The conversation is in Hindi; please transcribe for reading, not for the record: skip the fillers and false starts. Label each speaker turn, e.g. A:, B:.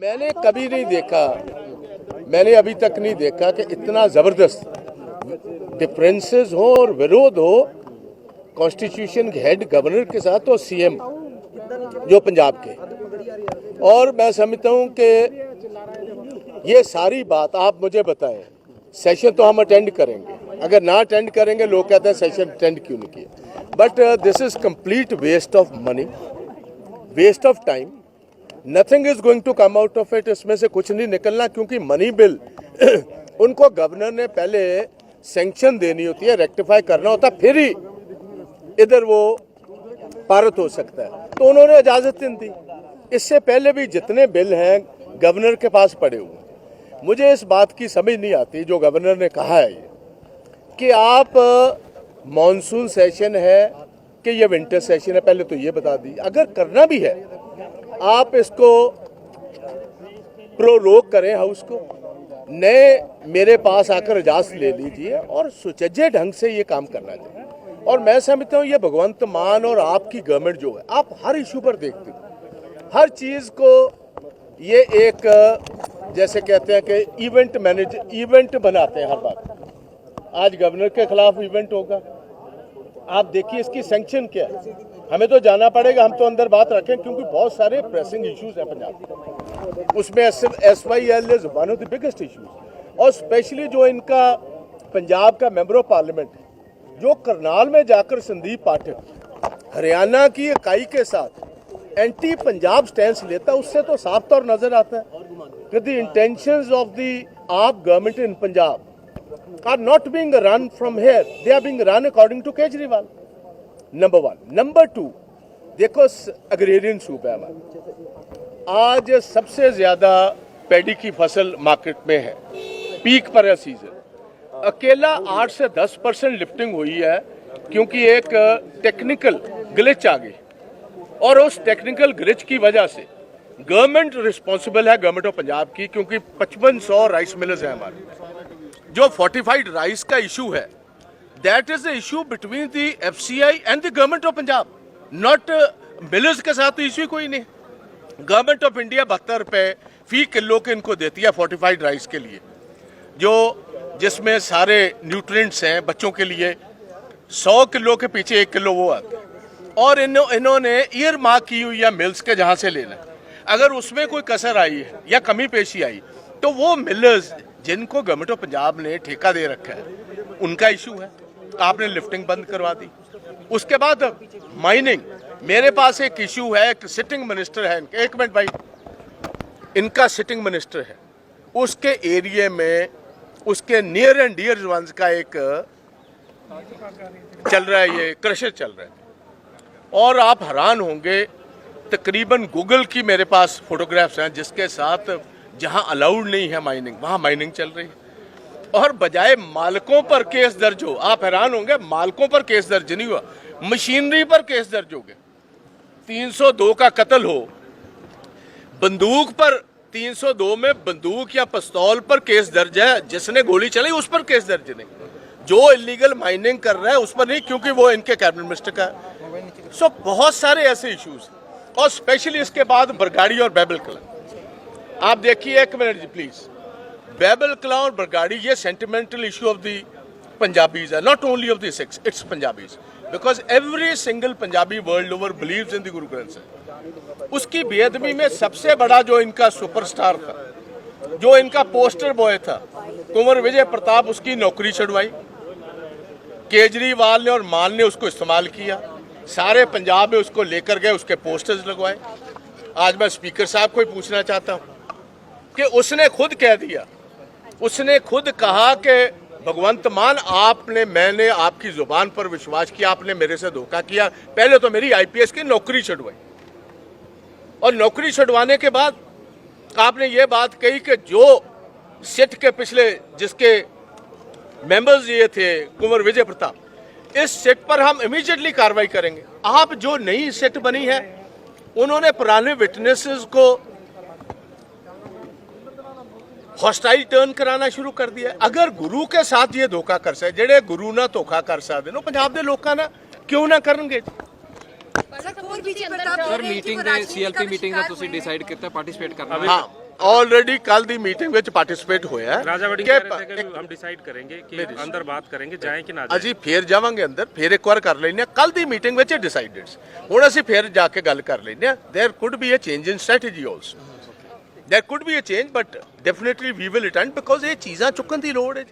A: मैंने कभी नहीं देखा, मैंने अभी तक नहीं देखा कि इतना ज़बरदस्त डिफरेंसेस हो और विरोध हो कॉन्स्टिट्यूशन के हेड गवर्नर के साथ और सीएम जो पंजाब के। और मैं समझता हूं कि ये सारी बात आप मुझे बताएं, सेशन तो हम अटेंड करेंगे, अगर ना अटेंड करेंगे लोग कहते हैं सेशन अटेंड क्यों नहीं किया, but this is complete waste of money, waste of time, nothing is going to come out of it. इसमें से कुछ नहीं निकलना, क्योंकि मनी बिल उनको गवर्नर ने पहले सैंक्शन देनी होती है, रेक्टिफाई करना होता है, फिर ही इधर वो पारित हो सकता है, तो उन्होंने इजाजत नहीं दी। इससे पहले भी जितने बिल हैं गवर्नर के पास पड़े हुए, मुझे इस बात की समझ नहीं आती जो गवर्नर ने कहा है ये कि आप मॉनसून सेशन है कि ये विंटर सेशन है, पहले तो ये बता दी। अगर करना भी है आप इसको प्रोरोग करें, हाउस को नए मेरे पास आकर इजाजत ले लीजिए और सुचज्जे ढंग से ये काम करना चाहिए। और मैं समझता हूँ ये भगवंत मान और आपकी गवर्नमेंट जो है, आप हर इशू पर देखते हो, हर चीज़ को ये एक जैसे कहते हैं कि इवेंट बनाते हैं हर बात। आज गवर्नर के खिलाफ इवेंट होगा, आप देखिए इसकी सैंक्शन क्या है। हमें तो जाना पड़ेगा, हम तो अंदर बात रखें, क्योंकि बहुत सारे प्रेसिंग इश्यूज हैं पंजाब, उसमें SYL is one of the biggest issues. और स्पेशली जो इनका पंजाब का मेंबर ऑफ पार्लियामेंट जो करनाल में जाकर संदीप पाठक हरियाणा की इकाई के साथ एंटी पंजाब स्टैंस लेता, उससे तो साफ तौर नजर आता है कि द इंटेंशंस ऑफ द आप government in Punjab are not being run from here, they are being run according to Kejriwal. Number one. Number two, देखो अग्रेरियन सूबा है हमारा, आज सबसे ज्यादा पैडी की फसल मार्केट में है, पीक पर है सीजन। अकेला 8 से 10% लिफ्टिंग हुई है क्योंकि एक टेक्निकल ग्लिच आ गई, और उस टेक्निकल ग्लिच की वजह से गवर्नमेंट रिस्पॉन्सिबल है, गवर्नमेंट ऑफ पंजाब की, क्योंकि 5500 राइस मिलर्स हैं हमारे। जो फोर्टिफाइड राइस का इशू है, that is the issue between the FCI and the government of Punjab, not millers के साथ तो इशू कोई नहीं। गवर्नमेंट ऑफ इंडिया 72 रुपए फी किलो के इनको देती है फोर्टिफाइड राइस के लिए, जो जिसमें सारे न्यूट्रिएंट्स हैं बच्चों के लिए। 100 किलो के पीछे 1 किलो वो आता है, और इन्होंने ईयर मार्क की हुई है मिल्स के जहां से लेना। अगर उसमें कोई कसर आई है या कमी पेशी आई, तो वो मिलर्स जिनको गवर्नमेंट ऑफ पंजाब ने ठेका दे रखा है उनका इशू है। आपने लिफ्टिंग बंद करवा दी। उसके बाद माइनिंग, मेरे पास एक इशू है, एक सिटिंग मिनिस्टर है, एक मिनट भाई, इनका सिटिंग मिनिस्टर है, उसके एरिया में उसके नियर एंड डियर वंस का एक चल रहा है, ये क्रशर चल रहा है। और आप हैरान होंगे, तकरीबन गूगल की मेरे पास फोटोग्राफ्स हैं जिसके साथ जहां अलाउड नहीं है माइनिंग, वहां माइनिंग चल रही है। और बजाय मालिकों पर केस दर्ज हो, आप हैरान होंगे, मालिकों पर केस दर्ज नहीं हुआ, मशीनरी पर केस दर्ज हो गए। 302 का कत्ल हो, बंदूक पर 302 में बंदूक या पिस्तौल पर केस दर्ज है, जिसने गोली चलाई उस पर केस दर्ज नहीं, जो इलीगल माइनिंग कर रहा है उस पर नहीं, क्योंकि वो इनके कैबिनेट मिनिस्टर का है। सो बहुत सारे ऐसे इश्यूज, और स्पेशली इसके बाद बरगाड़ी और बैबल कला। आप देखिए, एक मिनट जी प्लीज, बैबल कला और बरगाड़ी ये sentimental issue of the Punjabis है, not only of the Sikhs, it's Punjabis, because every single Punjabi world over believes in the Guru Granth Sahib. उसकी बेअदबी में सबसे बड़ा जो इनका सुपरस्टार था, जो इनका पोस्टर बॉय था, कुंवर विजय प्रताप, उसकी नौकरी छुड़वाई। केजरीवाल ने और मान ने उसको इस्तेमाल किया, सारे पंजाब में उसको लेकर गए, उसके पोस्टर्स लगवाए। आज मैं स्पीकर साहब को ही पूछना चाहता हूं कि उसने खुद कह दिया, उसने खुद कहा कि भगवंत मान, मैंने आपकी जुबान पर विश्वास किया, आपने मेरे से धोखा किया। पहले तो मेरी IPS की नौकरी छुड़वाई, और नौकरी छुड़वाने के बाद आपने ये बात कही कि जो सिट के पिछले जिसके मेंबर्स ये थे कुंवर विजय प्रताप, इस सिट पर हम इमीडिएटली कार्रवाई करेंगे। आप जो नई सिट बनी है, उन्होंने पुराने विटनेसेस को हॉस्टाइल टर्न कराना शुरू कर दिया। अगर गुरु के साथ ये धोखा कर सकते, जेडे गुरु ना धोखा कर सकते नो पंजाब दे लोकां ना क्यों ना करनगे।
B: सर मीटिंग ਦੇ CLP मीटिंग ਦਾ ਤੁਸੀਂ ਡਿਸਾਈਡ ਕੀਤਾ ਪਾਰਟਿਸਿਪੇਟ ਕਰਨਾ।
A: हाँ, ऑलरेडी कल दी मीटिंग विच पार्टिसिपेट होया है
B: राजा वड़िंग कह रहे थे कि हम डिसाइड करेंगे कि अंदर बात करेंगे जाएं कि ना जाएं।
A: अजी फिर जावांगे अंदर, फिर एक बार कर लेने कल दी मीटिंग विच डिसाइडेड हुण असीं फिर जाके गल कर लेने there could be a change in strategy also, there could be a change but definitely we will attend because ये चीज़ां चुकन दी लोड़ है।